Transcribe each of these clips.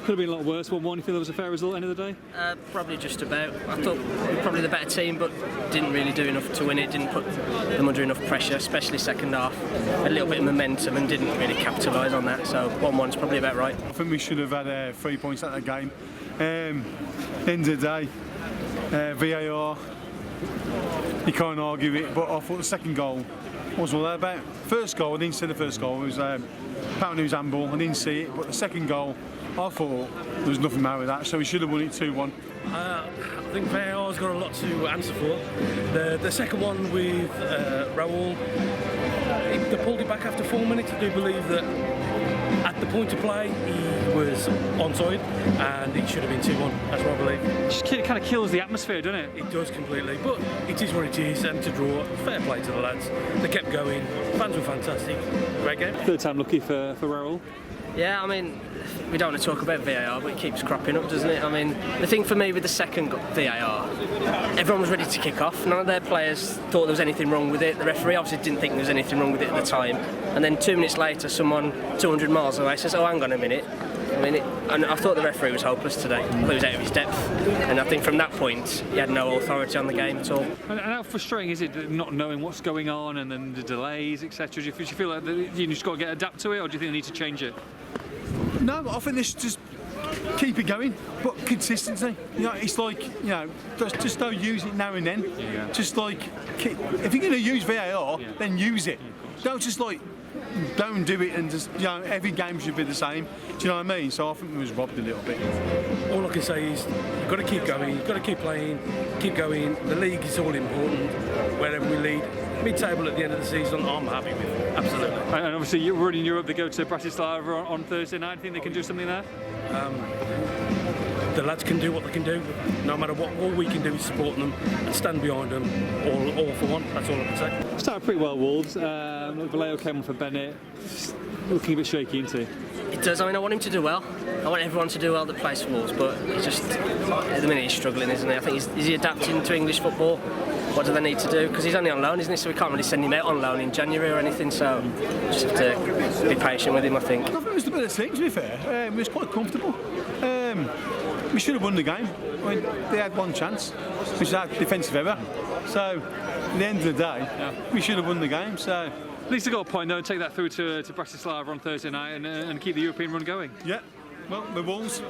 Could have been a lot worse. 1-1. You feel that was a fair result end of the day? Probably just about. I thought we were probably the better team, but didn't really do enough to win it. Didn't put them under enough pressure, especially second half. A little bit of momentum and didn't really capitalise on that. So 1-1's probably about right. I think we should have had 3 points out of the game. End of the day, VAR. You can't argue it, but I thought the second goal was all that about. First goal, I didn't see the first goal. It was apparently it was handball. I didn't see it, but the second goal, I thought there was nothing wrong with that. So we should have won it 2-1. I think VAR's got a lot to answer for. The second one with Raul, they pulled it back after 4 minutes. I do believe that at the point of play he was onside and it should have been 2-1. That's what I believe. It kind of kills the atmosphere, doesn't it? It does completely, but it is what it is, and to draw, fair play to the lads. They kept going, fans were fantastic, great game. Third time lucky for Raul. Yeah, I mean, we don't want to talk about VAR, but it keeps cropping up, doesn't it? I mean, the thing for me with the second VAR, everyone was ready to kick off. None of their players thought there was anything wrong with it. The referee obviously didn't think there was anything wrong with it at the time. And then 2 minutes later, someone 200 miles away says, "Oh, hang on a minute." And I thought the referee was hopeless today. He was out of his depth, and I think from that point he had no authority on the game at all. And how frustrating is it not knowing what's going on and then the delays, etc.? Do you feel like you just got to adapt to it, or do you think they need to change it? No, I think they should just keep it going, but consistency. You know, it's like, you know, just don't use it now and then. Yeah. Just like, if you're going to use VAR, then use it. Don't just like, don't do it and just, you know, every game should be the same. Do you know what I mean? So I think we was robbed a little bit. All I can say is you've got to keep going, you've got to keep playing, keep going. The league is all important, wherever we lead. Mid-table at the end of the season, I'm happy with it, absolutely. And obviously you're already in Europe, they go to Bratislava on Thursday night. I think they can do something there? The lads can do what they can do, no matter what. All we can do is support them and stand behind them, all for one. That's all I can say. Started pretty well, Wolves. Vallejo came on for Bennett. Looking a bit shaky, isn't he? It does. I mean, I want him to do well. I want everyone to do well that plays for Wolves, but it's just, at the minute he's struggling, isn't he? I think is he adapting to English football? What do they need to do? Because he's only on loan, isn't he? So we can't really send him out on loan in January or anything, so just have to be patient with him, I think. I think it was the better team, to be fair. It was quite comfortable. We should have won the game. I mean, they had one chance, which is our defensive error. So, at the end of the day, we should have won the game. So, At least they got a point though, and take that through to Bratislava on Thursday night and keep the European run going. yeah. Well, the Wolves,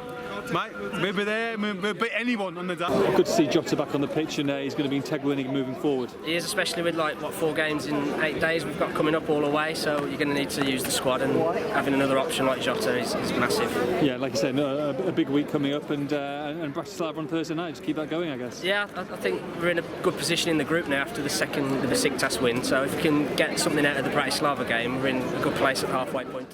mate, we'll be there. We'll beat anyone on the day. Good to see Jota back on the pitch, and he's going to be integral in moving forward. He is, especially with 4 games in 8 days we've got coming up all away, so you're going to need to use the squad, and having another option like Jota is massive. Yeah, like you said, a big week coming up, and Bratislava on Thursday night. Just keep that going, I guess. Yeah, I think we're in a good position in the group now after the second Besiktas win, so if we can get something out of the Bratislava game, we're in a good place at the halfway point.